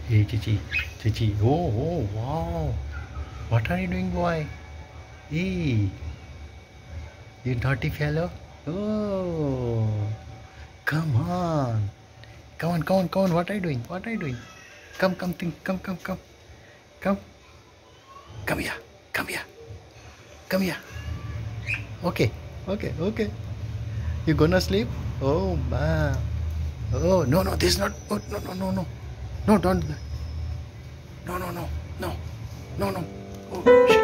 Hey, Chichi, Chichi. Oh, oh, wow. What are you doing, boy? Hey, you naughty fellow. Oh, come on. Come on, come on, come on. What are you doing? What are you doing? Come, come, think. Come, come, come. Come. Come here. Come here. Come here. Okay, okay, okay. You gonna sleep? Oh, man. Oh, no, no, this is not. Oh, no, no, no, no. No, don't. No, no, no, no, no, no. Oh,